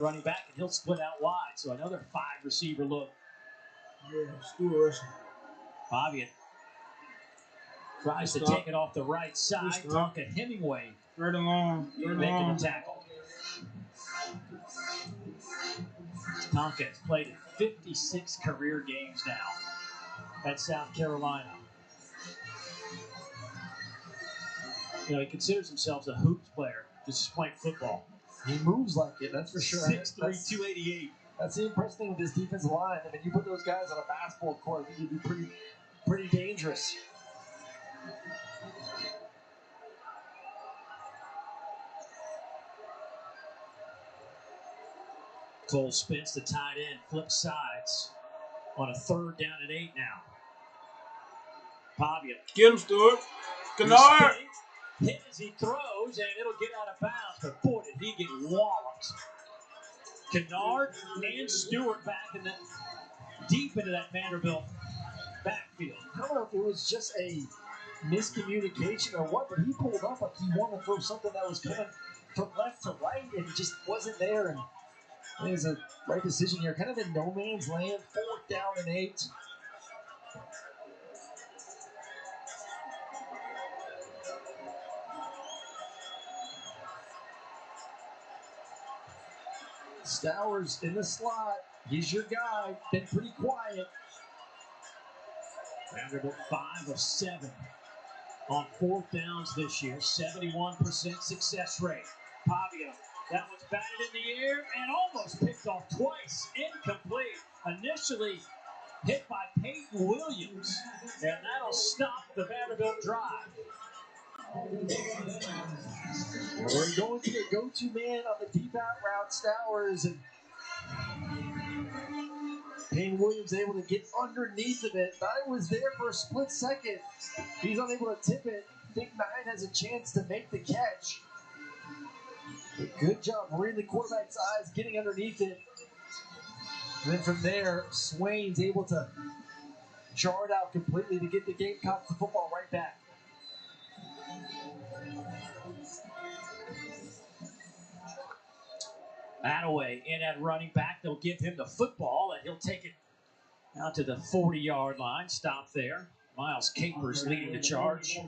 running back, and he'll split out wide. So another 5-receiver look. Yeah, school rushing. Fabian tries to take it off the right side. Tonka Hemingway third and long. making the tackle. Tonka has played in 56 career games now at South Carolina. You know, he considers himself a hoops player, just playing football. He moves like it, that's for sure. 6'3", 288. That's the impressive thing with this defensive line. I mean, you put those guys on a basketball court, I think you'd be pretty dangerous. Cole spins the tight end, flips sides on a 3rd down and 8 now. Fabian. Get him, Stewart. Kennard. Hit as he throws, and it'll get out of bounds. But boy, did he get walloped. Kennard and Stewart back in the deep into that Vanderbilt backfield. I don't know if it was just a miscommunication or what, but he pulled up like he wanted to throw something that was coming from left to right, and it just wasn't there. And it was a right decision here. Kind of in no man's land, 4th down and 8. Stowers in the slot. He's your guy. Been pretty quiet. Vanderbilt 5 of 7 on 4th downs this year. 71% success rate. Pavia, that one's batted in the air and almost picked off twice. Incomplete. Initially hit by Peyton Williams. And that'll stop the Vanderbilt drive. We're going to the go-to man on the deep out route, Stowers, and Payne Williams able to get underneath of it. Knight was there for a split second. He's unable to tip it. I think Knight has a chance to make the catch. But good job reading the quarterback's eyes, getting underneath it. And then from there, Swain's able to jar it out completely to get the Gamecocks the football right back. Attaway in at running back. They'll give him the football, and he'll take it out to the 40-yard line. Stop there. Miles Capers leading the charge.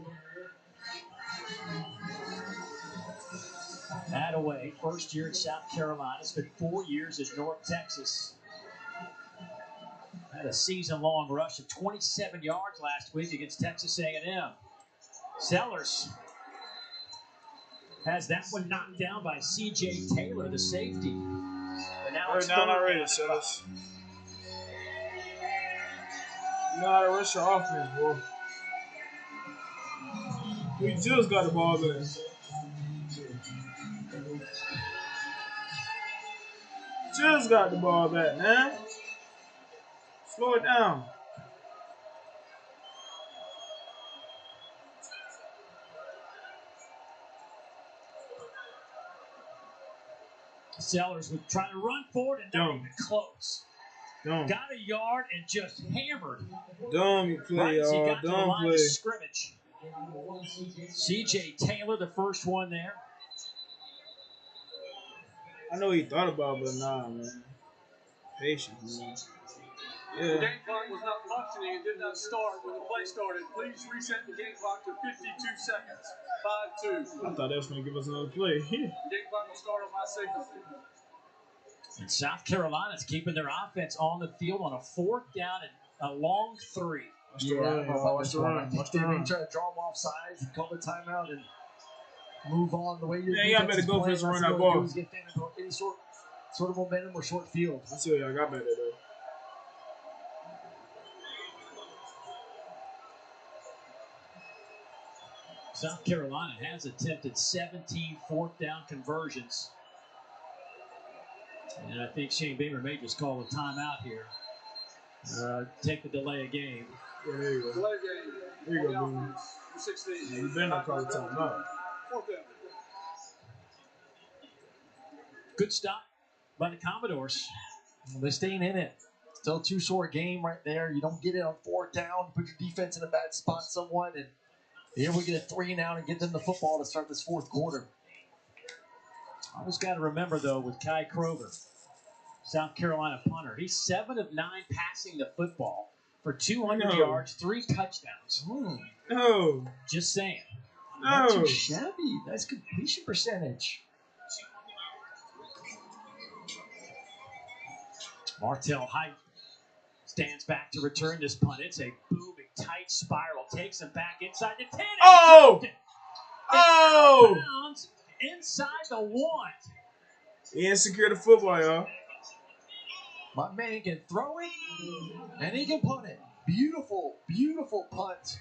Attaway, first year at South Carolina. Spent 4 years at North Texas. Had a season-long rush of 27 yards last week against Texas A&M. Sellers has that one knocked down by C.J. Taylor, the safety. And now it's down already, Sellers. You know how to rush your offense, boy. We just got the ball back. Just got the ball back, man. Slow it down. Sellers was trying to run forward and not even close. Got a yard and just hammered. Dumb play, right, y'all. Dumb play. Scrimmage. C.J. Taylor, the first one there. I know he thought about it, but nah, man. Patience, man. The game clock was not functioning and did not start when the play started. Please reset the game clock to 52 seconds. 5-2. I thought that was going to give us another play. The game clock will start on my signal. And South Carolina's keeping their offense on the field on a 4th down and a long 3. Watch the run. Watch the run. Watch the run. Try to draw them off sides and call the timeout and move on the way you're Yeah, y'all better go for this and run that ball. Get any sort of momentum or short field. Let's see what y'all got back there, though. South Carolina has attempted 17 4th down conversions. And I think Shane Beamer may just call a timeout here. Take the delay of game. Yeah, there you go. Delay game. There you go, Beamer. 16. Yeah, you better not call a timeout. 4th down. Good stop by the Commodores. They're staying in it. Still a 2-short game right there. You don't get it on 4th down. Put your defense in a bad spot somewhat. And here we get a 3 and out and get them the football to start this 4th quarter. Always got to remember, though, with Kai Kroger, South Carolina punter, he's 7 of 9 passing the football for 200 yards, 3 touchdowns. No. Just saying. Not No. too shabby. Nice completion percentage. Martell Height stands back to return this punt. It's a booming, tight spiral. Takes him back inside the 10. Oh! Oh! Inside the 1. He ain't secure the football, y'all. My man can throw it, and he can punt it. Beautiful, beautiful punt.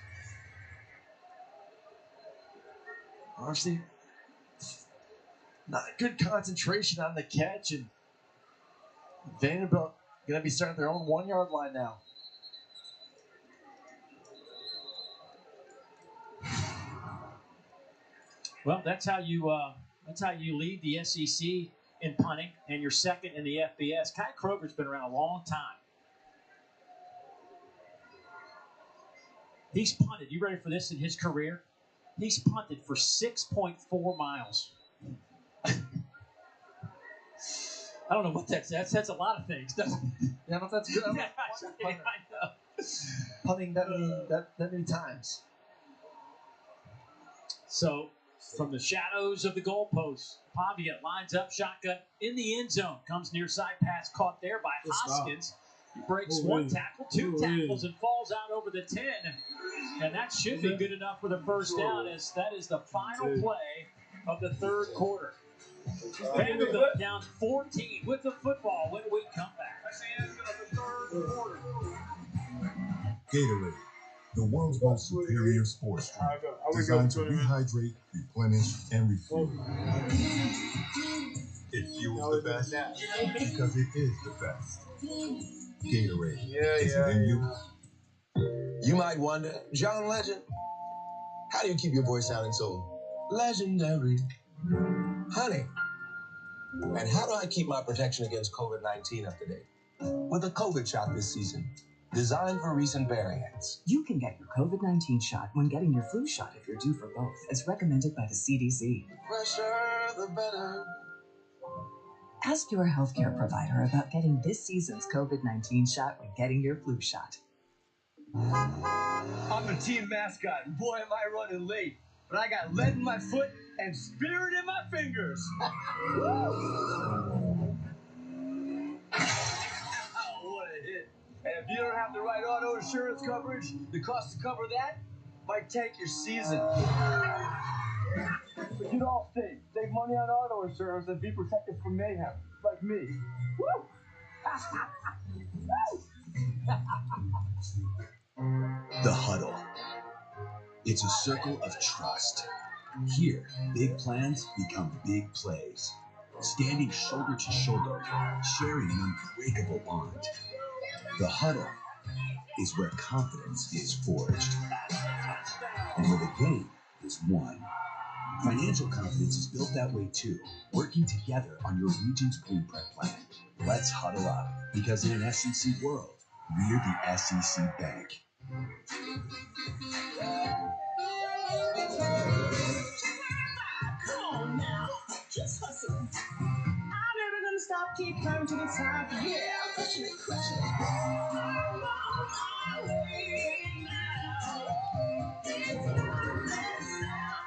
Honestly, not good concentration on the catch, and Vanderbilt going to be starting at their own 1-yard line now. Well, that's how you lead the SEC in punting, and you're second in the FBS. Kai Kroger's been around a long time. He's punted. You ready for this in his career? He's punted for 6.4 miles. I don't know what that says. That's a lot of things, doesn't it? Yeah, but that's good. Yeah, I know. Punting that many times. So, from the shadows of the goalposts, Pavia lines up shotgun in the end zone. Comes near side pass caught there by Hoskins. He breaks one tackle, 2 tackles, and falls out over the 10. And that should be good enough for the first down, as that is the final play of the third quarter. Vanderbilt down 14 with the football when we come back. That's the end of the third quarter. Gatorade, the world's most superior sports drink, designed to rehydrate, replenish, and refuel. It fuels the best because it is the best. Gatorade, is it in you? You might wonder, John Legend, how do you keep your voice sounding so legendary? Honey, and how do I keep my protection against COVID-19 up to date? With a COVID shot this season, designed for recent variants. You can get your COVID-19 shot when getting your flu shot if you're due for both, as recommended by the CDC. Fresher, the better. Ask your healthcare provider about getting this season's COVID-19 shot when getting your flu shot. I'm the team mascot, and boy, am I running late. But I got lead in my foot and spirit in my fingers. Ow, what a hit. And if you don't have the right auto insurance coverage, the cost to cover that might tank your season. But you'd all save money on auto insurance and be protected from mayhem, like me. Woo! The Huddle. It's a circle of trust. Here, big plans become big plays. Standing shoulder to shoulder, sharing an unbreakable bond. The Huddle is where confidence is forged. And where the game is won. Financial confidence is built that way too, working together on your region's blueprint plan. Let's huddle up, because in an SEC world, we're the SEC Bank. Come on now, just hustle. I'm never gonna stop, keep climbing to the top. Yeah, crushing it, crushing it. I'm on my way now. It's not that stop.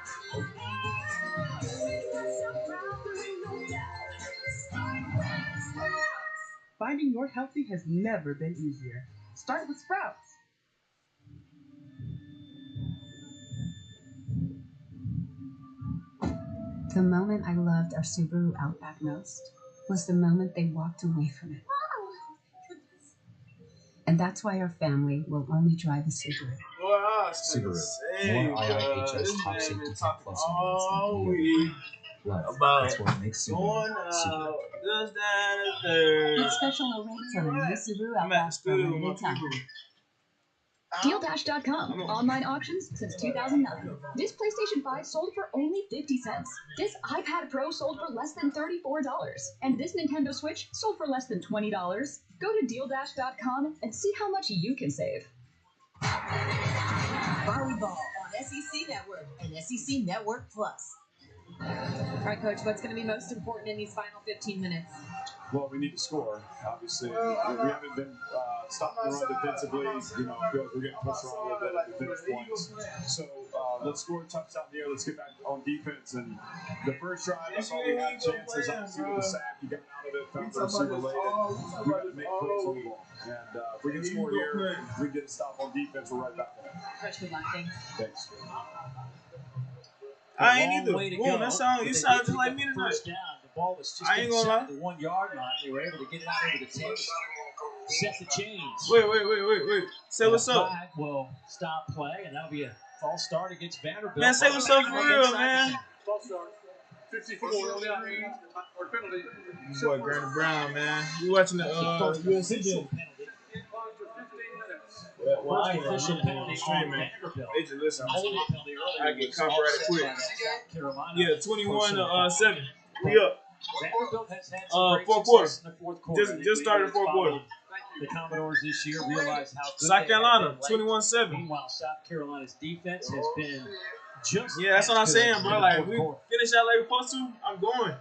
We're so proud, there ain't no doubt. Start. Finding your healthy has never been easier. Start with Sprouts. The moment I loved our Subaru Outback most was the moment they walked away from it. And that's why our family will only drive a Subaru. Subaru, more IIHS top safety tech plus all week about that's what makes Subaru Subaru. Get special low rates on a new Subaru Outback for a limited time. DealDash.com. Online auctions since 2009. This PlayStation 5 sold for only 50 cents. This iPad Pro sold for less than $34. And this Nintendo Switch sold for less than $20. Go to DealDash.com and see how much you can save. Volleyball on SEC Network and SEC Network Plus. All right, Coach, what's going to be most important in these final 15 minutes? Well, we need to score, obviously. We haven't been stopping the run defensively. I feel like we're getting pushed around a little bit at the finish points. So let's score a touchdown here. Let's get back on defense. And the first drive, that's all we had chances. Obviously, with the sack, you got out of it, found the receiver late. We got to make plays on the ball. And if we can score here, if we get a stop on defense, we're right back there. Coach, good luck. Thanks. I ain't either. Boom, that sound, you sound just like me tonight. The ball was just I ain't gonna lie. the 1 yard line. They were able to get it out over the 10. Set the chains. Wait. Say what's up. Flag will stop play, and that'll be a false start against Vanderbilt. Man, say what's up for real, man. False start. 54, early on range, or penalty. Boy, Brandon Brown, man. You watching the USC game? Well, I ain't official penalty on man. Vanderbilt. They just listen. Holding penalty I earlier get was copyrighted quick. South Carolina. Yeah, 21-7. We up. Vanderbilt has had some great fourth quarter. success in the fourth quarter. Just started fourth quarter. The Commodores this year realized how good South they have Carolina, been late. 21-7. Meanwhile, South Carolina's defense has been just yeah, that's what I'm as good saying, in bro. the Like, fourth we quarter. finish out like we're supposed to, I'm going.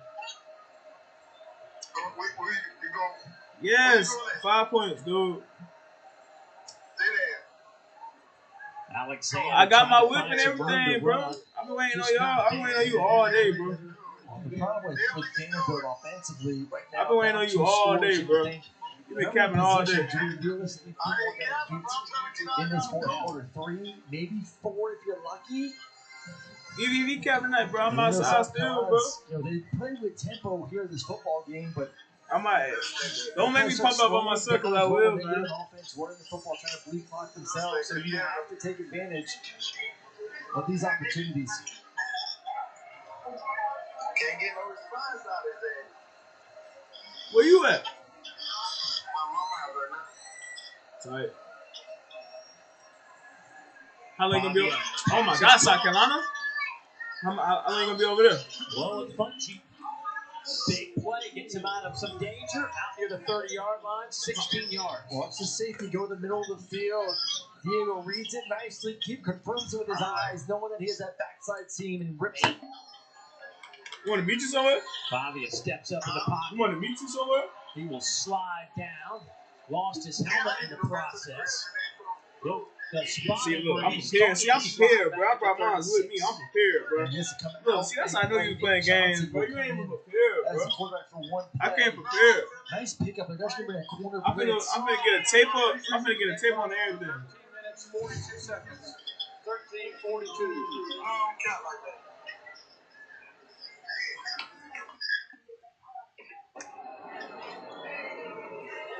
Yes, 5 points, dude. Alexander I got my trying to whip find and some room everything, to bro. run. I've been waiting on y'all. I've been waiting on you all day, bro. The problem with Vanderbilt offensively right now, I've been waiting on you all day, bro. You've been capping all day. Do we realistically think we're going to do in this fourth quarter? 3, maybe 4 if you're lucky. EVV capping tonight, bro. I'm outside still, bro. They play with tempo here in this football game, but I might. Don't make me pump up on my circle. I will, man. Offense running the football, trying to bleed clock themselves, so you have to take advantage of these opportunities. Can't get no response out of that. Where you at? Tight. How long you gonna be over? Oh my God, South Carolina. How long you gonna be over there? Low and punchy. Big play gets him out of some danger. Out near the 30-yard line, 16 yards. Watch the safety go to the middle of the field. Diego reads it nicely, confirms it with his eyes, knowing that he has that backside seam and rips it. You want to meet you somewhere? Fabia steps up in the pocket. You want to meet you somewhere? He will slide down. Lost his helmet in the process. Look, the spot. See, look, I'm prepared. See, I'm prepared, bro. I brought mine with me. I'm prepared, bro. Look, see, that's how I know you playing games, bro. You ain't even prepared, bro. I can't prepare. Nice pickup. That's gonna be a corner. I'm gonna get a tape up. I'm gonna get a tape on everything. 2 minutes, 42 seconds. 13:42. I don't count like that.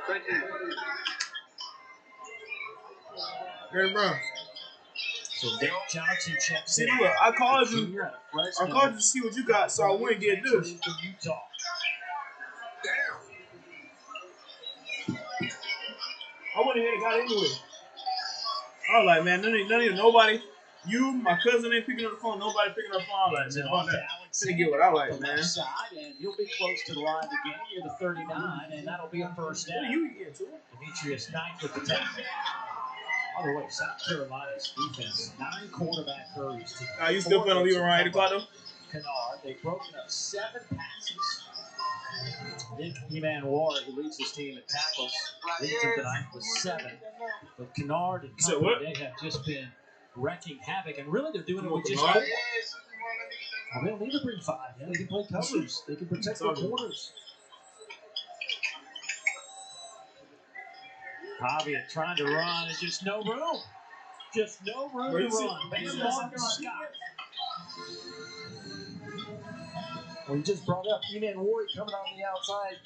Thank you. Hey, bro. So Nick Johnson checks See, in. look, I called you. I called you to see what you got, so I wouldn't get this. Utah. I wouldn't have got it anyway. I was like, man, none of nobody. You, my cousin ain't picking up the phone. Nobody picking up the phone. I'm like, man, fuck that. Finna get what I like, man. And he'll be close to the line again near the 39, and that'll be a first down. What are you getting to? Demetrius Knight with the tackle. By the way, South Carolina's defense, 9 quarterback hurries. You still playing on leaving around 8 o'clock, though? Kennard, they've broken up 7 passes. Nick Eman-Ward, who leads his team in tackles, leads him tonight with 7. But Kennard and company, they have just been wrecking havoc, and really they're doing it with just 4. Well, they don't need to bring 5. Yeah, they can play covers. They can protect their corners. Fabia trying to run, and just no room. Just no room to run. Scott. Well, you just brought up Eman-Ward coming on the outside.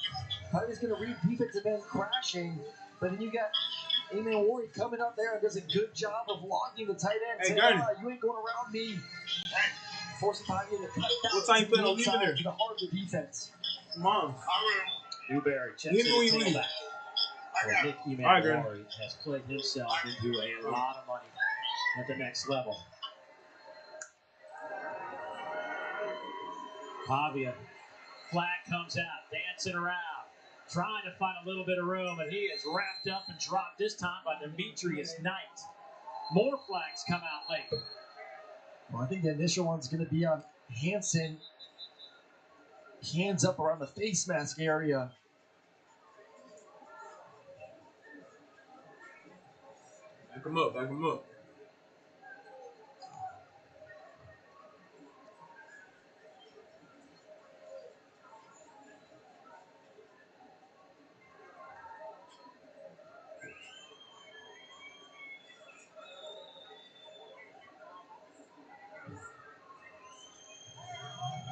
Fabia's going to read defensive end crashing, but then you got Eman-Ward coming up there and does a good job of locking the tight end. Hey, saying, you ain't going around me. Forcing Fabia to cut down. What time you putting on leaving there? To the heart of the defense. Come on. Newberry checks in the tailback. Well, Nick Eman-Ward has played himself into a lot of money at the next level. Fabia, flag comes out, dancing around, trying to find a little bit of room, and he is wrapped up and dropped this time by Demetrius Knight. More flags come out late. Well, I think the initial one's going to be on Hansen. hands up around the face mask area. Back him up, back him up.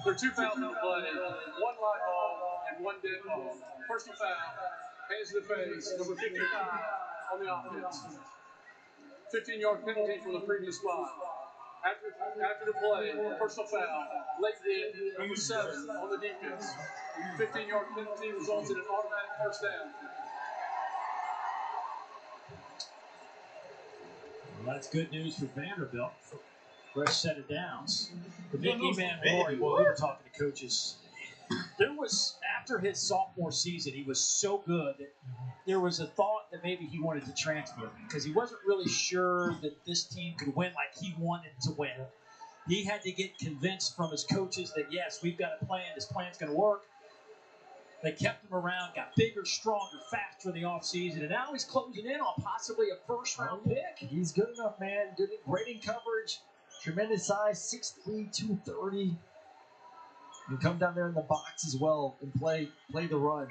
There are 2 fouls on the play, 1 live ball and 1 dead ball. Personal foul, hands to the face, number 55 on the offense. 15-yard penalty from the previous spot. After the play, personal foul, late hit, number 7 on the defense. 15-yard penalty results in an automatic first down. Well, that's good news for Vanderbilt. Fresh set of downs. The big E-Man Rory, well, we were talking to coaches. There was, after his sophomore season, he was so good that there was a thought that maybe he wanted to transfer because he wasn't really sure that this team could win like he wanted to win. He had to get convinced from his coaches that, yes, we've got a plan. This plan's going to work. They kept him around, got bigger, stronger, faster in the offseason, and now he's closing in on possibly a first-round pick. He's good enough, man. Good, great in coverage. Tremendous size, 6'3", 230. You can come down there in the box as well and play the run.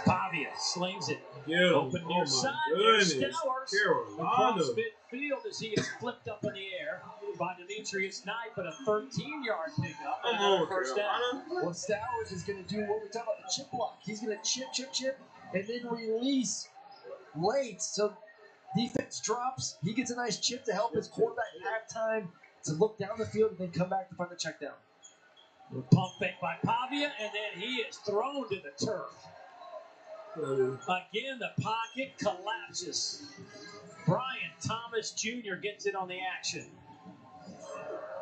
Pavia slings it. Yeah. Open near side. Goodness. Stowers across midfield as he is flipped up in the air by Demetrius Knight, but a 13-yard pickup. Another first down. Well, Stowers is going to do what we talk about the chip block. He's going to chip, and then release late. So defense drops. He gets a nice chip to help his quarterback at halftime to look down the field and then come back to find the check down. Pump fake by Pavia, and then he is thrown to the turf. Again, the pocket collapses. Brian Thomas Jr. gets it on the action.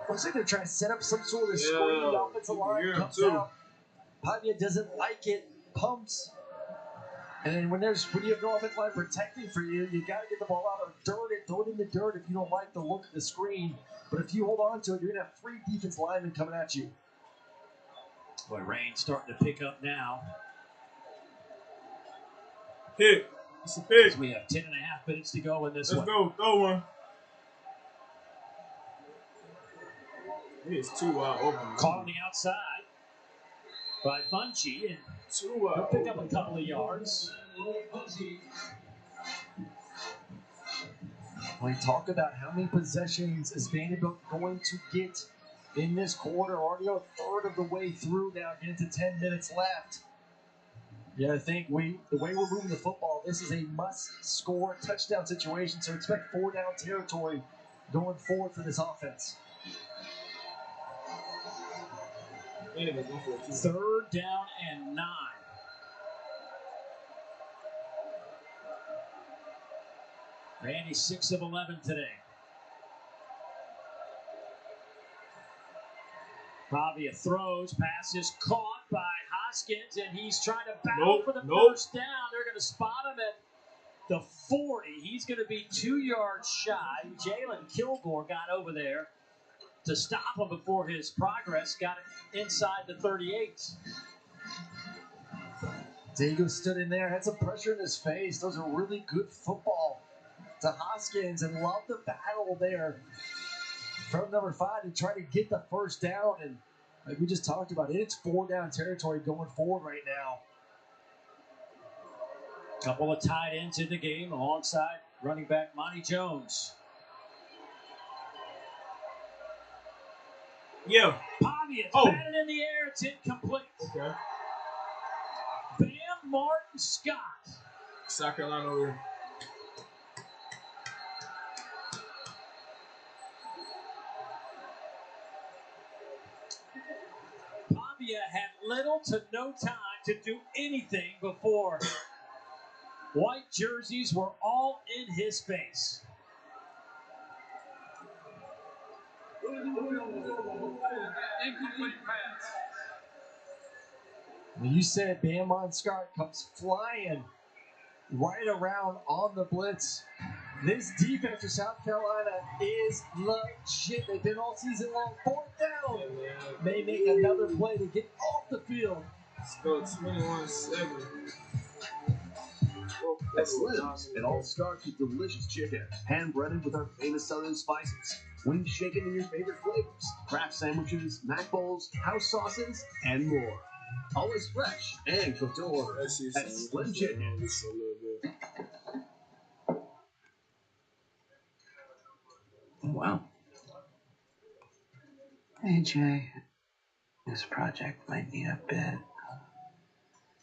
Looks like they're trying to set up some sort of screen. The offensive line comes out. Pavia doesn't like it, pumps. And then when you have no offensive line protecting for you, you got to get the ball out or throw it in the dirt if you don't like the look of the screen. But if you hold on to it, you're going to have 3 defense linemen coming at you. Boy, rain's starting to pick up now. Pick. It's a pick. We have 10.5 minutes to go in this one. Let's go. Throw one. It's too wide open. Caught on the outside by Funchie, and he'll pick up a couple of yards. We talk about how many possessions is Vanderbilt going to get in this quarter. Already a third of the way through now, getting to 10 minutes left. Yeah, I think the way we're moving the football, this is a must-score touchdown situation. So expect 4-down territory going forward for this offense. 3rd down and 9. Randy 6 of 11 today. Pavia throws, pass is caught by Hoskins, and he's trying to battle for the first down. They're going to spot him at the 40. He's going to be 2 yards shy. Jalen Kilgore got over there to stop him before his progress got it inside the 38. Dago stood in there, had some pressure in his face. Those are really good football to Hoskins, and love the battle there from number 5 to try to get the first down. And like we just talked about, it's 4-down territory going forward right now. Couple of tight ends in the game alongside running back Monty Jones. Yeah. Pavia, it's batted in the air. It's incomplete. Okay. Bam Martin Scott. South Carolina over here. Pavia had little to no time to do anything before white jerseys were all in his face. Incomplete pass. When you said Bam Scott comes flying right around on the blitz This defense for South Carolina is legit. They've been all season long. 4th down. May make another play to get off the field. Let's go 21-7. At Slim's, it all starts with delicious chicken, hand-breaded with our famous Southern spices, wings shaken in your favorite flavors, craft sandwiches, mac bowls, house sauces, and more. Always fresh and cooked to order at Slim Chickens. Wow. Hey, Jay. This project might need a bit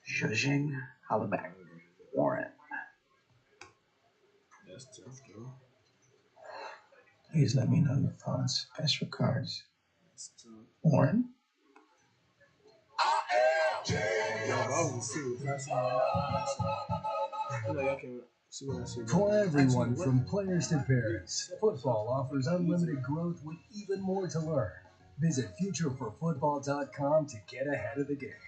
zhuzhing. Holla back. Warren. That's tough, though. Please let me know your thoughts. Best regards. That's tough. Warren? For everyone from players to parents, football offers unlimited growth with even more to learn. Visit futureforfootball.com to get ahead of the game.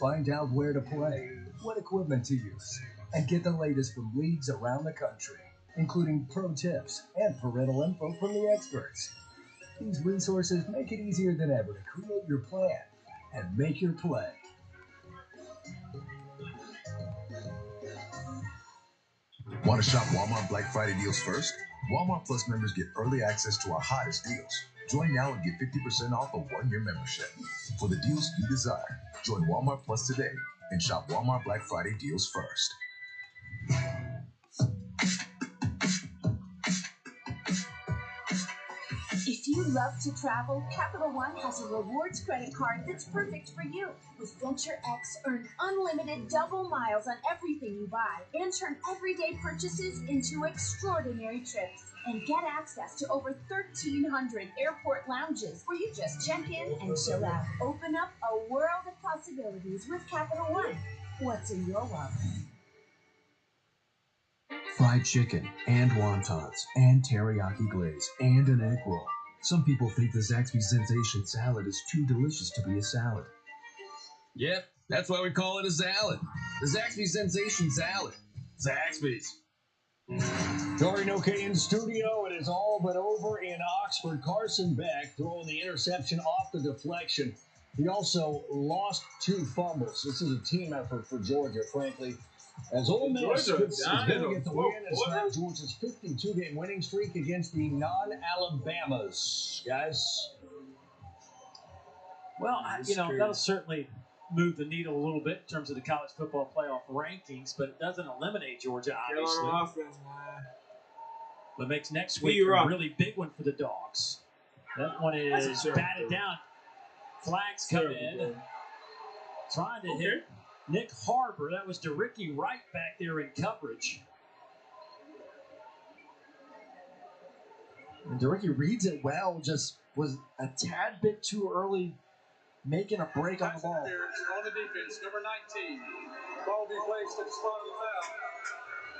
Find out where to play, what equipment to use, and get the latest from leagues around the country, including pro tips and parental info from the experts. These resources make it easier than ever to create your plan and make your play. Want to shop Walmart Black Friday deals first? Walmart Plus members get early access to our hottest deals. Join now and get 50% off a one-year membership. For the deals you desire, join Walmart Plus today and shop Walmart Black Friday deals first. If you love to travel, Capital One has a rewards credit card that's perfect for you. With Venture X, earn unlimited double miles on everything you buy and turn everyday purchases into extraordinary trips. And get access to over 1,300 airport lounges where you just check in and chill out. Open up a world of possibilities with Capital One. What's in your wallet? Fried chicken and wontons and teriyaki glaze and an egg roll. Some people think the Zaxby Sensation salad is too delicious to be a salad. Yep, that's why we call it a salad. The Zaxby Sensation Salad. Zaxby's. Tori Noke in studio. It is all but over in Oxford. Carson Beck throwing the interception off the deflection. He also lost 2 fumbles. This is a team effort for Georgia, frankly. As Ole Miss is going to get the win and start Georgia's 52-game winning streak against the non-Alabamas. Guys? Well, that'll certainly move the needle a little bit in terms of the college football playoff rankings, but it doesn't eliminate Georgia, obviously. Offense, man. But makes next week a really big one for the Dogs. That one is batted down. Flags come in. Trying to hit Nick Harbor. That was DeRicky Wright back there in coverage. And DeRicky reads it well, just was a tad bit too early making a break on the ball. On the defense, number 19. Ball will be placed at the spot of the foul.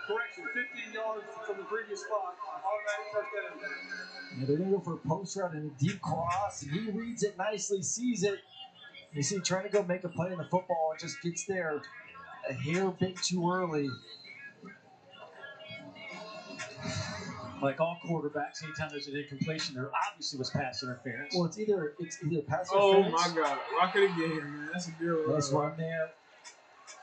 Correction, 15 yards from the previous spot. Automatic first down. Yeah, they're going to go for a post route and a deep cross. And he reads it nicely, sees it. You see, trying to go make a play in the football and just gets there a hair bit too early. Like all quarterbacks, anytime there's an incompletion, there obviously was pass interference. Well, it's either pass interference. Oh my God, Rocket again, man. That's a good one. Nice run there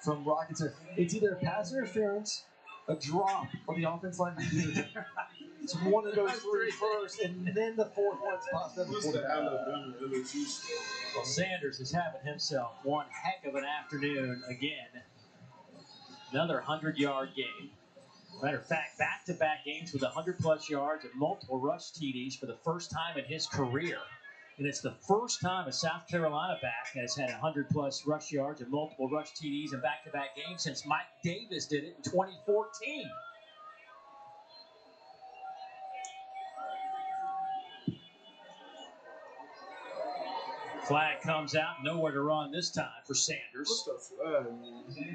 from Rockets. It's either a pass interference, a drop, or the offense line to do it. It's one of those 3 first, and then the 4th one's popped up. Well, Sanders is having himself one heck of an afternoon again. Another 100-yard game. Matter of fact, back-to-back games with 100-plus yards and multiple rush TDs for the first time in his career. And it's the first time a South Carolina back has had 100-plus rush yards and multiple rush TDs in back-to-back games since Mike Davis did it in 2014. Flag comes out, nowhere to run this time for Sanders.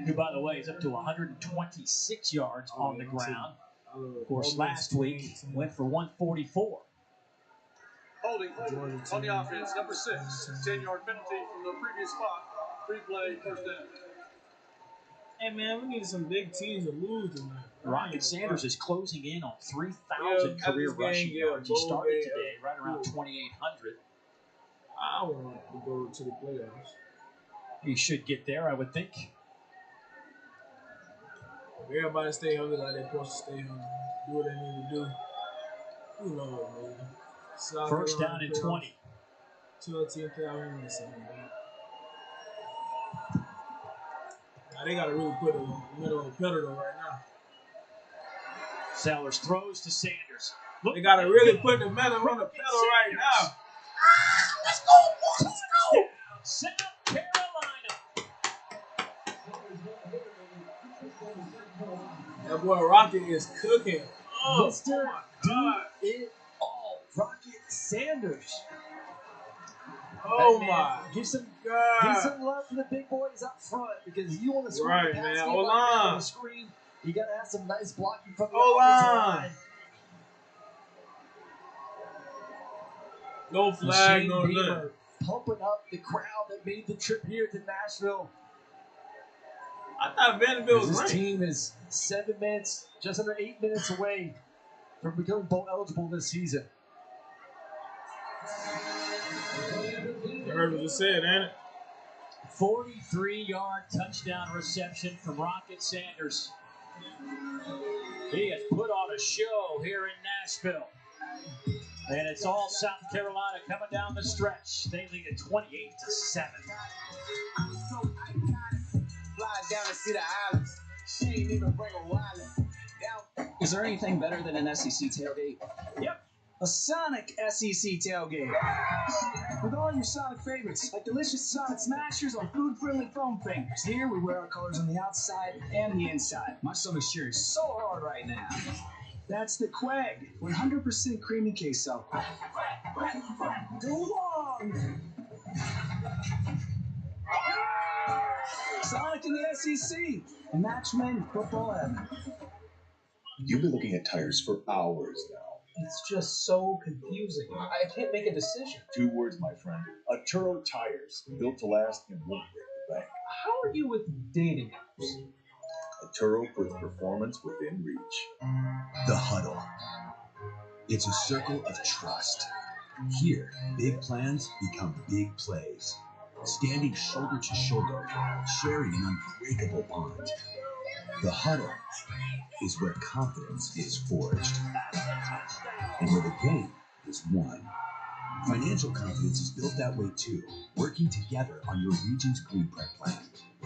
Who, by the way, is up to 126 yards on the ground. Of course, last week went for 144. Holding on the offense, number 6. 10-yard penalty from the previous spot. Replay, first down. Hey, man, we need some big teams to lose tonight. Rocket Sanders is closing in on 3,000 career rushing yards. He started today right around 2,800. I want to go to the playoffs. He should get there, I would think. Everybody stay healthy like they're supposed to stay healthy. Do what they need to do. Who knows, man? First down and 20. 2 team playoff in this thing, Now they got to really put a middle of the pedal right now. Sellers throws to Sanders. They got to really put the metal on the pedal right now. Let's go, boys. Let's go. South Carolina. That boy Rocket is cooking. Oh, Mr. Do It All, Rocket Sanders. Oh, hey, my give some God. love to the big boys up front because you want to score Right, the pass man. game Hold like that on. on the screen. You got to have some nice blocking from the Hold offensive on. line. No flag, no Beamer nothing. pumping up the crowd that made the trip here to Nashville. I thought Vanderbilt was This ranked. team is 7 minutes, just under 8 minutes away from becoming bowl eligible this season. You heard what you said, ain't it? 43-yard touchdown reception from Rocket Sanders. He has put on a show here in Nashville. And it's all South Carolina coming down the stretch. They lead at 28-7. Fly down to see the islands. She ain't even bring a wallet. Is there anything better than an SEC tailgate? Yep. A Sonic SEC tailgate. With all your Sonic favorites, like delicious Sonic Smashers or food-friendly foam fingers. Here we wear our colors on the outside and the inside. My stomach's cheering so hard right now. That's the Quag, 100% creamy queso. Go long! Sonic in the SEC. Matchman football heaven. You've been looking at tires for hours now. It's just so confusing. I can't make a decision. 2 words, my friend. Aturo tires, built to last and won't break the bank. How are you with dating apps? Aturo puts performance within reach. The Huddle. It's a circle of trust. Here, big plans become big plays. Standing shoulder to shoulder, sharing an unbreakable bond. The Huddle is where confidence is forged and where the game is won. Financial confidence is built that way too, working together on your region's green print plan.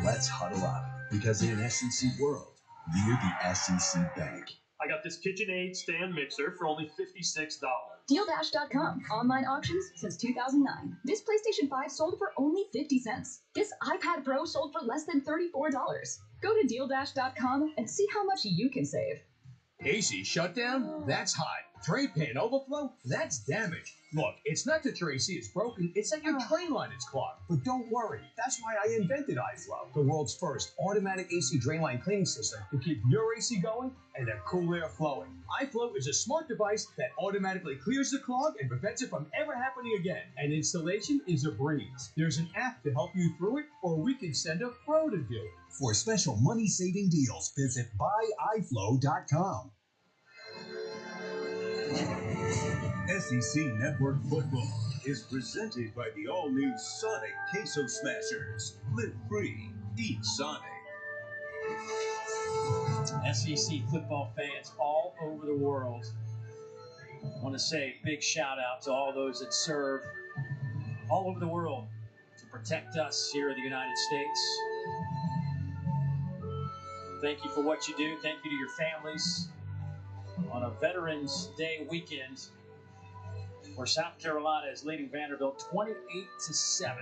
Let's huddle up, because in an SEC world, we're the SEC Bank. I got this KitchenAid stand mixer for only $56. DealDash.com. Online auctions since 2009. This PlayStation 5 sold for only 50 cents. This iPad Pro sold for less than $34. Go to DealDash.com and see how much you can save. AC shutdown? That's hot. Tray pan overflow? That's damage. Look, it's not that your AC is broken, it's that your tray line is clogged. But don't worry, that's why I invented iFlow, the world's first automatic AC drain line cleaning system to keep your AC going and the cool air flowing. iFlow is a smart device that automatically clears the clog and prevents it from ever happening again. And installation is a breeze. There's an app to help you through it, or we can send a pro to do it. For special money-saving deals, visit buyiflow.com. SEC Network Football is presented by the all-new Sonic Queso Smashers. Live free, eat Sonic. SEC football fans all over the world. I want to say a big shout out to all those that serve all over the world to protect us here in the United States. Thank you for what you do. Thank you to your families on a Veterans Day weekend where South Carolina is leading Vanderbilt 28-7.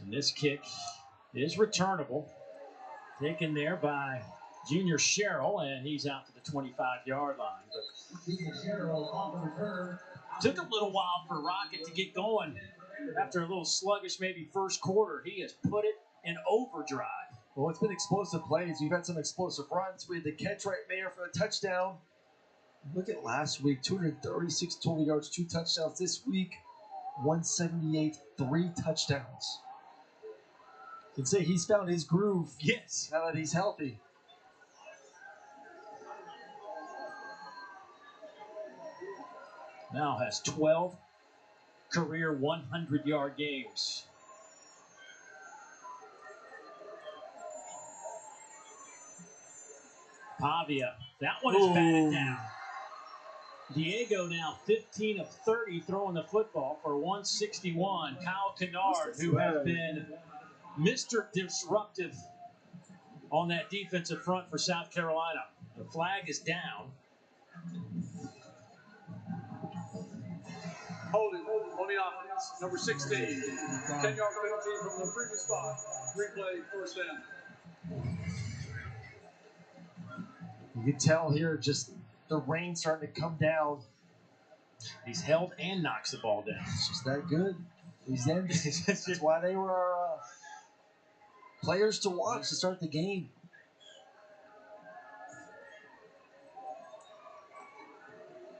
And this kick is returnable. Taken there by Junior Sherrill, and he's out to the 25-yard line. But took a little while for Rocket to get going. After a little sluggish maybe first quarter, he has put it in overdrive. Well, it's been explosive plays. We've had some explosive runs. We had the catch right there for a touchdown. Look at last week, 236 total yards, 2 touchdowns this week. 178, 3 touchdowns. You can say he's found his groove. Yes. Now that he's healthy. Now has 12 career 100-yard games. Pavia, that one is batted down. Diego now 15 of 30 throwing the football for 161. Kyle Kennard, who has been Mr. Disruptive on that defensive front for South Carolina. The flag is down. Holding on the offense, number 16. 10-yard penalty from the previous spot. Replay, first down. You can tell here just the rain starting to come down. He's held and knocks the ball down. It's just that good. He's in. That's why they were our players to watch to start the game.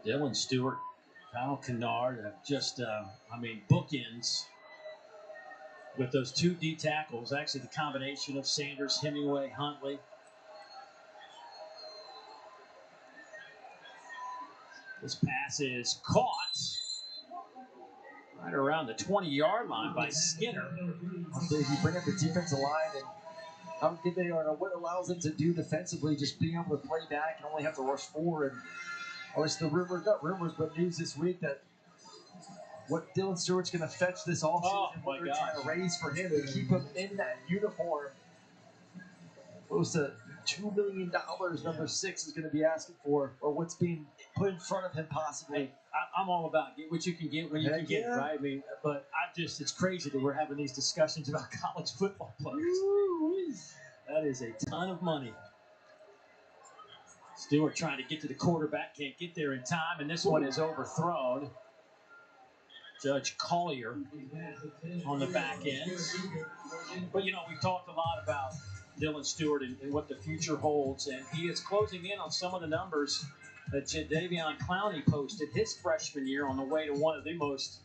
Dylan Stewart, Kyle Kennard have just, bookends with those 2 D tackles. Actually, the combination of Sanders, Hemingway, Huntley. This pass is caught right around the 20-yard line by Skinner. So if you bring up the defensive line and how good they are and what allows them to do defensively, just being able to play back and only have to rush forward. Obviously, not rumors, but news this week that what Dylan Stewart's going to fetch this offseason, what they're trying to raise for him to keep him in that uniform. Close to $2 million, number 6 is going to be asking for, or what's being put in front of him possibly. Hey, I'm all about get what you can get when you can get it, right? I mean, but it's crazy that we're having these discussions about college football players. That is a ton of money. Stewart trying to get to the quarterback, can't get there in time, and this one is overthrown. Judge Collier on the back end. But, we've talked a lot about Dylan Stewart and what the future holds, and he is closing in on some of the numbers that Jadeveon Clowney posted his freshman year on the way to one of the most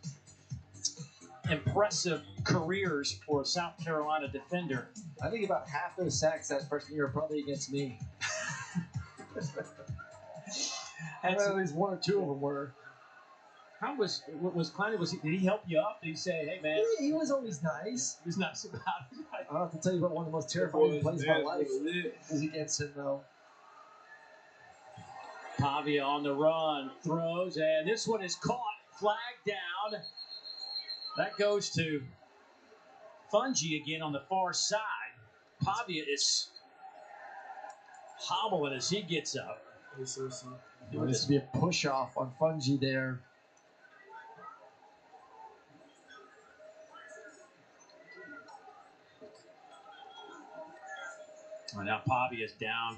impressive careers for a South Carolina defender. I think about half those sacks that freshman year are probably against me. At least 1 or 2 of them were. How was Clowney? Did he help you up? Did he say, "Hey, man"? He was always nice. He was nice about it. Right? I don't have to tell you about one of the most terrifying plays of my life was against him, though. Pavia on the run, throws, and this one is caught, flagged down. That goes to Fungi again on the far side. Pavia is hobbling as he gets up. This would be a push off on Fungi there. And now Pavia is down.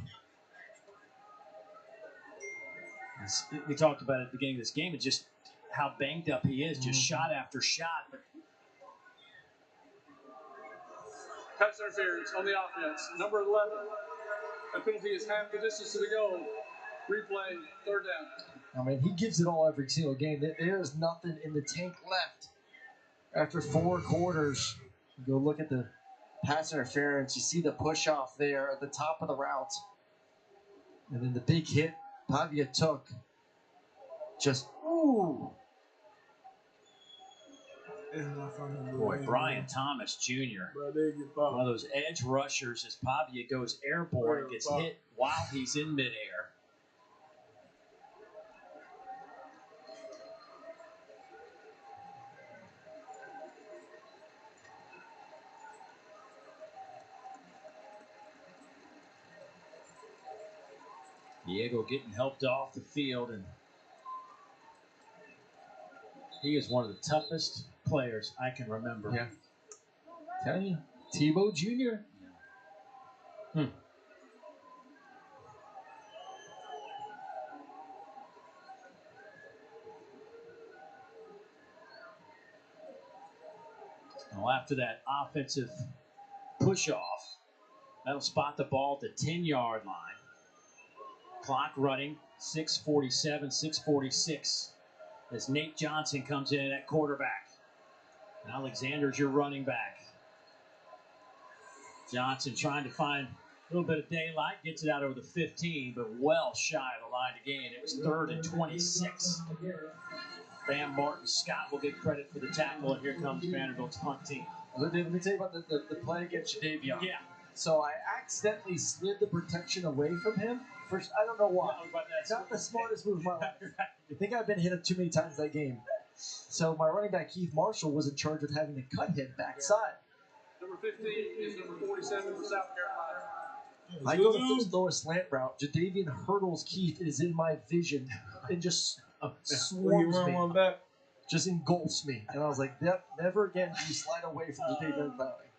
We talked about it at the beginning of this game, and just how banged up he is, just shot after shot. Pass interference on the offense, number 11. That penalty is half the distance to the goal. Replay, third down. I mean, he gives it all every single game. There's nothing in the tank left after 4 quarters. You go look at the pass interference. You see the push off there at the top of the route. And then the big hit Pavia took. Just, ooh. Boy, Brian Thomas Jr., one of those edge rushers as Pavia goes airborne and gets hit while he's in midair. Diego getting helped off the field, and he is one of the toughest players I can remember. Yeah. Tell you, Tebow Jr. Well, after that offensive push-off, that'll spot the ball at the 10-yard line. Clock running, 6:47, 6:46, as Nate Johnson comes in at quarterback. Alexander's your running back. Johnson trying to find a little bit of daylight, gets it out over the 15, but well shy of the line to gain. It was 3rd and 26. Bam Martin Scott will get credit for the tackle, and here comes Vanderbilt's punt team. Let me tell you about the play against Jadavion. Yeah. So I accidentally slid the protection away from him. First, I don't know why. Not the smartest move of my life. I think I've been hit too many times that game. So my running back, Keith Marshall, was in charge of having to cut him backside. Number 15 is number 47 for South Carolina. I go to throw a slant route. Jadavion hurdles Keith, is in my vision, and just swarms me. One back. Just engulfs me. And I was like, yep, never again do you slide away from Jadavion Clowney.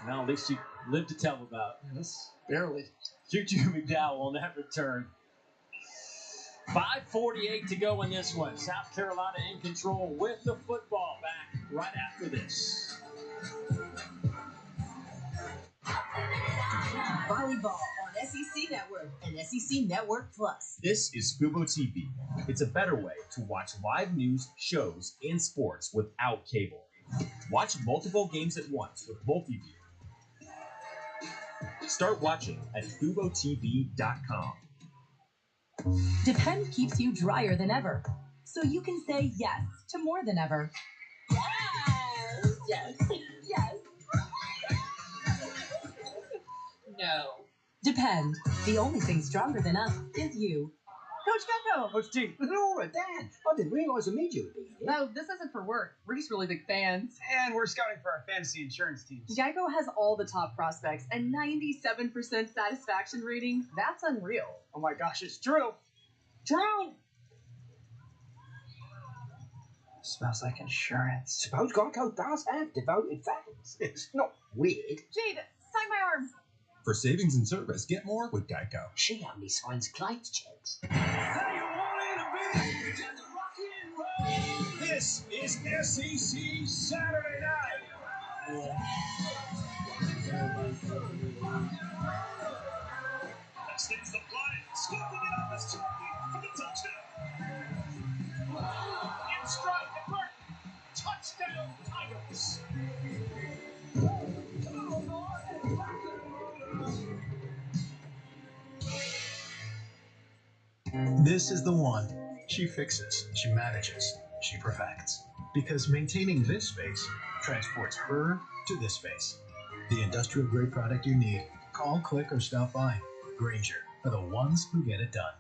Well, at least you lived to tell about. Yes, barely. Juju McDowell on that return. 5:48 to go in this one. South Carolina in control with the football. Back right after this. Volleyball on SEC Network and SEC Network Plus. This is Fubo TV. It's a better way to watch live news, shows, and sports without cable. Watch multiple games at once with Multiview. Start watching at FuboTV.com. Depend keeps you drier than ever, so you can say yes to more than ever. Yes, yes, yes. No. Depend. The only thing stronger than us is you. Coach Gecko! Coach T. Laura, Dad, I didn't realize I made you would be here. No, this isn't for work. We're just really big fans. And we're scouting for our fantasy insurance teams. Geico has all the top prospects and 97% satisfaction rating. That's unreal. Oh my gosh, it's true. True! Smells like insurance. Suppose Geico does have devoted fans. It's not weird. Jade, sign my arm. For savings and service, get more with Geico. She only signs clients checks. This is SEC Saturday Night. Extends the flight, scooping it up as target for the touchdown. In stride to Burton. Touchdown Tigers. This is the one. She fixes, she manages, she perfects. Because maintaining this space transports her to this space. The industrial grade product you need. Call, click, or stop by. Grainger, for the ones who get it done.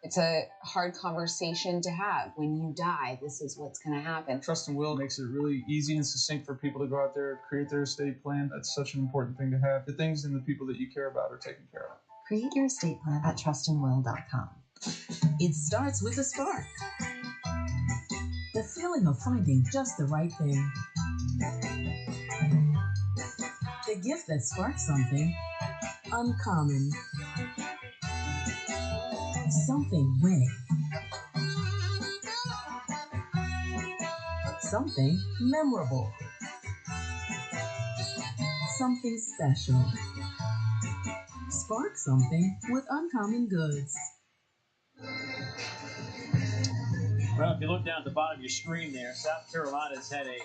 It's a hard conversation to have. When you die, this is what's going to happen. Trust and will makes it really easy and succinct for people to go out there, create their estate plan. That's such an important thing to have. The things and the people that you care about are taken care of. Create your estate plan at trustandwill.com. It starts with a spark. The feeling of finding just the right thing. The gift that sparks something uncommon. Something winning. Something memorable. Something special. Spark something with Uncommon Goods. Well, if you look down at the bottom of your screen there, South Carolina's had a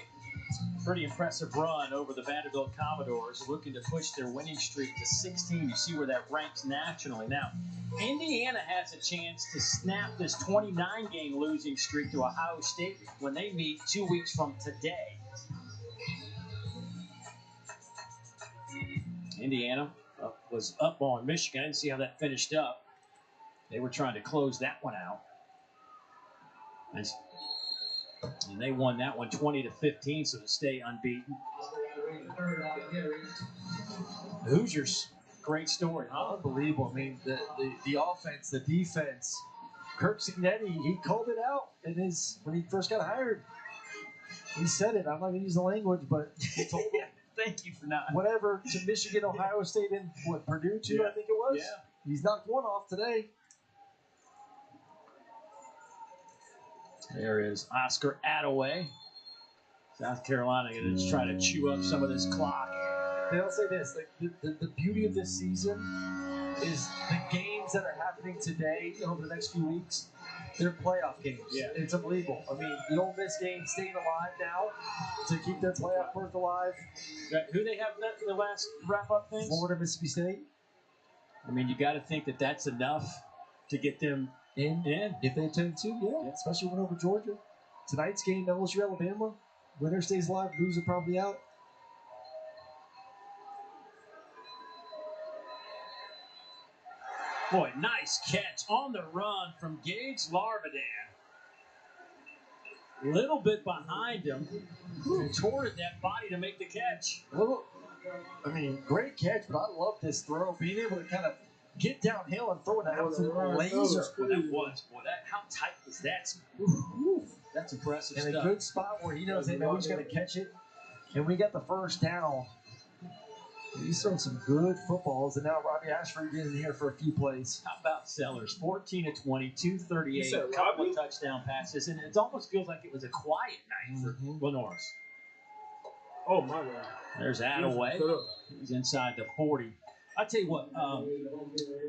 pretty impressive run over the Vanderbilt Commodores, looking to push their winning streak to 16. You see where that ranks nationally. Now, Indiana has a chance to snap this 29-game losing streak to Ohio State when they meet 2 weeks from today. Indiana was up on Michigan. I didn't see how that finished up. They were trying to close that one out. And they won that one 20-15, so to stay unbeaten. The Hoosiers, great story, huh? Unbelievable. I mean, the offense, the defense. Kirk Signetti, he called it out when he first got hired. He said it. I'm not going to use the language, but he told them. Thank you for not. Whatever, to Michigan, Ohio State, and Purdue too, yeah. I think it was. Yeah. He's knocked one off today. There is Oscar Attaway. South Carolina going to try to chew up some of this clock. And I'll say this, the beauty of this season is the games that are happening today over the next few weeks. They're playoff games. Yeah. It's unbelievable. I mean, the Ole Miss game staying alive now to keep their playoff berth alive. Who they have the last wrap-up things? Florida, Mississippi State. I mean, you got to think that that's enough to get them in. If they 10-2, yeah. Especially win over Georgia. Tonight's game, LSU, Alabama. Winner stays alive, loser probably out. Boy, nice catch on the run from Gage Larvadan. Little bit behind him. Contorted that body to make the catch. Great catch, but I love this throw. Being able to kind of get downhill and throw an absolute laser. How tight was that? That's impressive And stuff. a good spot where he knows, hey, man, we just got to catch it. And we got the first down. He's thrown some good footballs, and now Robbie Ashford is in here for a few plays. How about Sellers? 14 of 20, 238, a couple of touchdown passes, and it almost feels like it was a quiet night for Lenore's. Oh, my God. There's Attaway. He's inside the 40. I'll tell you what,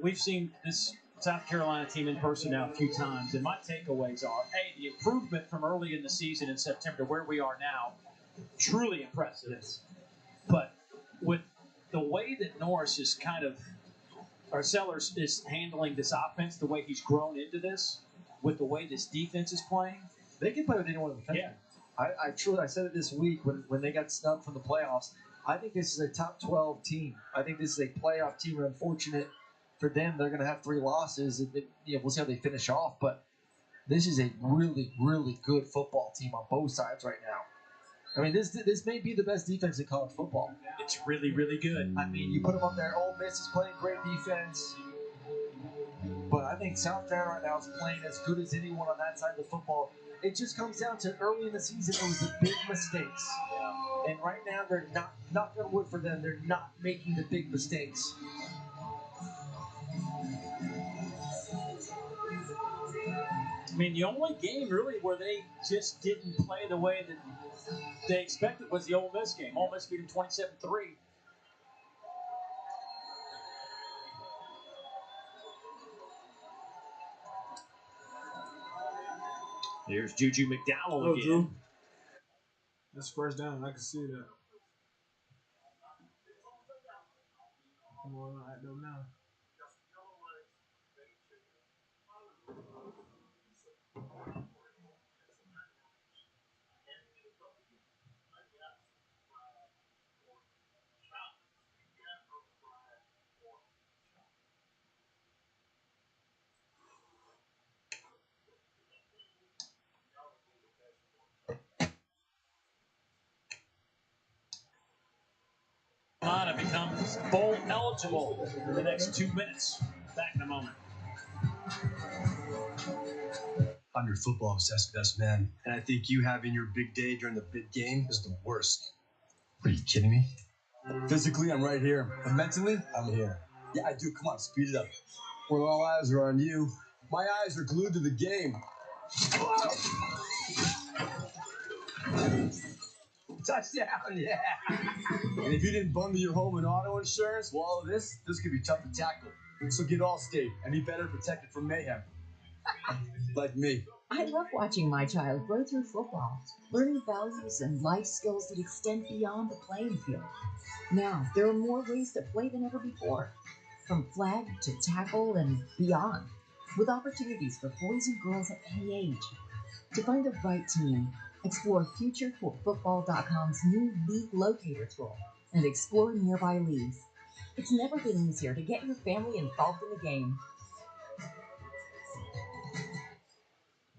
we've seen this South Carolina team in person now a few times, and my takeaways are, A, the improvement from early in the season in September to where we are now, truly impressive. Yes. But with the way that Norris is or Sellers is handling this offense, the way he's grown into this, with the way this defense is playing, they can play with anyone in the country. Yeah. I said it this week when they got snubbed from the playoffs. I think this is a top 12 team. I think this is a playoff team. And unfortunate for them, they're going to have 3 losses. We'll see how they finish off. But this is a really, really good football team on both sides right now. I mean, this may be the best defense in college football. It's really, really good. I mean, you put them up there. Ole Miss is playing great defense. But I think South Carolina right now is playing as good as anyone on that side of the football. It just comes down to early in the season, it was the big mistakes. And right now, they're not going to wood for them. They're not making the big mistakes. I mean, the only game really where they just didn't play the way that they expected was the Ole Miss game. Ole Miss beat them 27-3. Here's Juju McDowell again. Drew. That's first down. I can see that. Come on, I don't know. Carolina becomes bowl eligible in the next 2 minutes. Back in a moment. I'm your football obsessed best man, and I think you having your big day during the big game is the worst. Are you kidding me? Physically, I'm right here, but mentally, I'm here. Yeah, I do. Come on, speed it up. When all eyes are on you, my eyes are glued to the game. Touchdown, yeah. And if you didn't bundle your home and auto insurance, well, all of this could be tough to tackle. So get Allstate and be better protected from mayhem. Like me. I love watching my child grow through football, learning values and life skills that extend beyond the playing field. Now, there are more ways to play than ever before, from flag to tackle and beyond, with opportunities for boys and girls at any age. To find the right team, explore FutureForFootball.com's new League Locator tool and explore nearby leagues. It's never been easier to get your family involved in the game.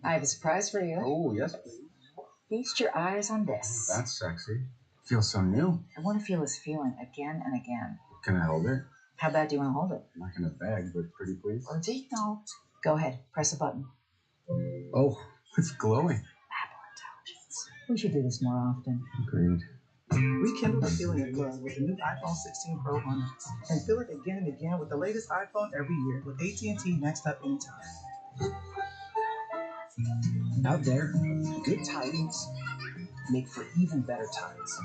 I have a surprise for you. Oh, yes, please. Feast your eyes on this. That's sexy. Feels so new. I want to feel this feeling again and again. Can I hold it? How bad do you want to hold it? Not gonna beg, but pretty please. Or take note. Go ahead, press a button. Oh, it's glowing. We should do this more often. Agreed. Rekindle the feeling of love with the new iPhone 16 Pro on Max. And feel it again and again with the latest iPhone every year with AT&T Next Up Anytime. Out there, good tidings make for even better times.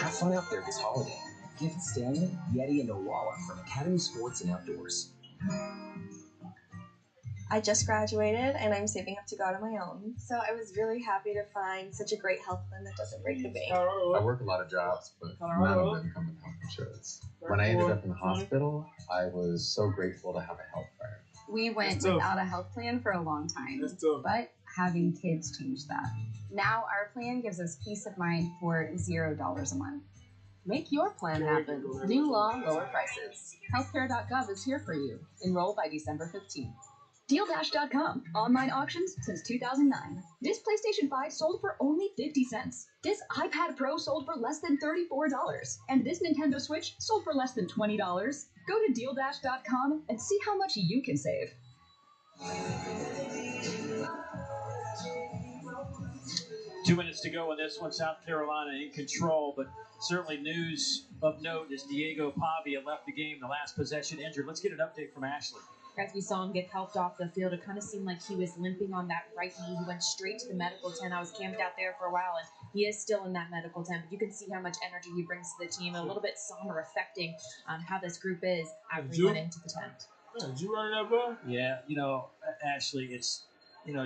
Have fun out there this holiday. Gift Stanley, Yeti, and Owala from Academy Sports and Outdoors. I just graduated and I'm saving up to go out on my own. So I was really happy to find such a great health plan that doesn't break the bank. I work a lot of jobs, but none of them come with health insurance. When I ended up in the hospital, I was so grateful to have a health plan. We went without a health plan for a long time, but having kids changed that. Now our plan gives us peace of mind for $0 a month. Make your plan happen. New law, lower prices. Healthcare.gov is here for you. Enroll by December 15th. DealDash.com. Online auctions since 2009. This PlayStation 5 sold for only 50 cents. This iPad Pro sold for less than $34. And this Nintendo Switch sold for less than $20. Go to DealDash.com and see how much you can save. 2 minutes to go in this one. South Carolina in control, but certainly news of note as Diego Pavia left the game, the last possession injured. Let's get an update from Ashley. As we saw him get helped off the field, it kind of seemed like he was limping on that right knee. He went straight to the medical tent. I was camped out there for a while, and he is still in that medical tent. But you can see how much energy he brings to the team, and a little bit somber, affecting how this group is after he went into the tent. Did you run that ball? Yeah, Ashley, it's, you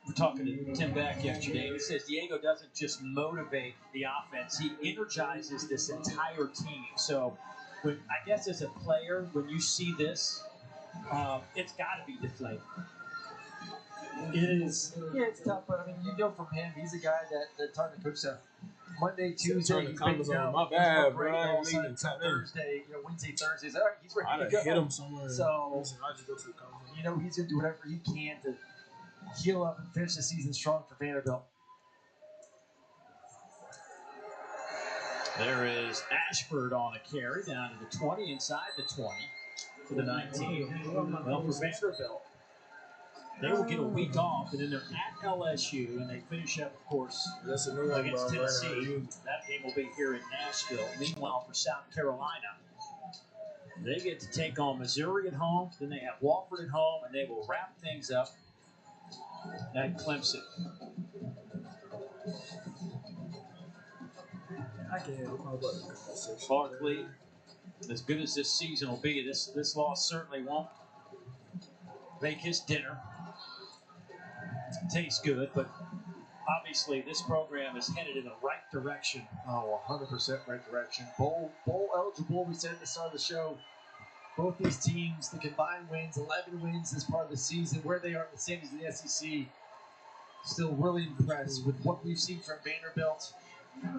were talking to Tim Beck yesterday. He says Diego doesn't just motivate the offense, he energizes this entire team. So, I guess as a player, when you see this, it's got to be deflating. It is. Yeah, it's tough, but I mean, from him, he's a guy that turned the coach said Monday, Tuesday, he's been down. My bad, great, bro. all of a sudden, Thursday, Wednesday, Thursdays. All right, he's ready I to go. hit him somewhere. So, I just go to the comments. he's gonna do whatever he can to heal up and finish the season strong for Vanderbilt. There is Ashford on a carry down to the 20, inside the 20 to the 19. Well, for Vanderbilt, they will get a week off, and then they're at LSU, and they finish up, of course, against Tennessee. That game will be here in Nashville. Meanwhile, for South Carolina, they get to take on Missouri at home, then they have Wofford at home, and they will wrap things up at Clemson. Barkley, as good as this season will be, this loss certainly won't make his dinner taste good, but obviously this program is headed in the right direction. Oh, 100% right direction. Bowl eligible, we said at the start of the show. Both these teams, the combined wins, 11 wins this part of the season, where they are in the standings in the SEC. Still really impressed with what we've seen from Vanderbilt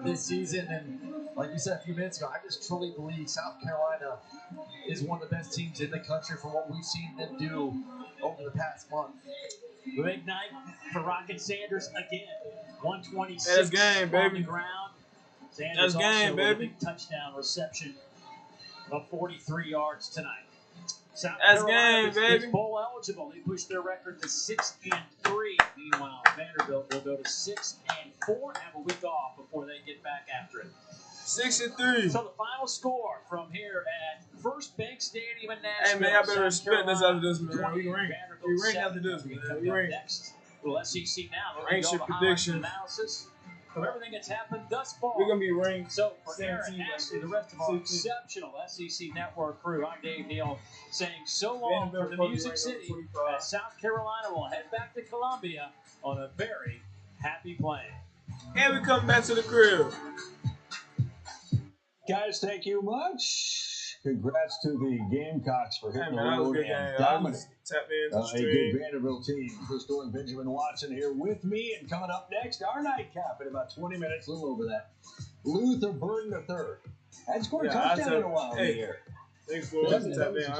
this season. And like you said a few minutes ago, I just truly believe South Carolina is one of the best teams in the country for what we've seen them do over the past month. Big night for Rocket Sanders again. 126 That's game, on baby. the ground. Sanders That's game, also with a baby. big touchdown reception of 43 yards tonight. South That's Carolina game, is baby. bowl eligible. They pushed their record to 6-3. Meanwhile, Vanderbilt will go to 6-4 and have a week off before they get back after it. 6-3. So the final score from here at First Bank Stadium in Nashville. Hey man, y'all better South respect us Carolina, after this, man. We rank. We rank after this, man. We rank. Next, well, SEC now. Rank your prediction. Analysis of everything that's happened thus far. We're gonna be ranked. So for Aaron, 17, Ashley, the rest of our 16. exceptional SEC Network crew, I'm Dave Neal, saying so long from the Music City as South Carolina will head back to Columbia on a very happy plane. And we come back to the crib. Guys, thank you much. Congrats to the Gamecocks for hitting the That was a road good and game. I dominate. was tapped into the A stream. good Vanderbilt team. Chris Dorr and Benjamin Watson here with me. And coming up next, our nightcap in about 20 minutes, a little over that. Luther Burden III. Hadn't scored a touchdown in a while in the air. Thanks for tapping in.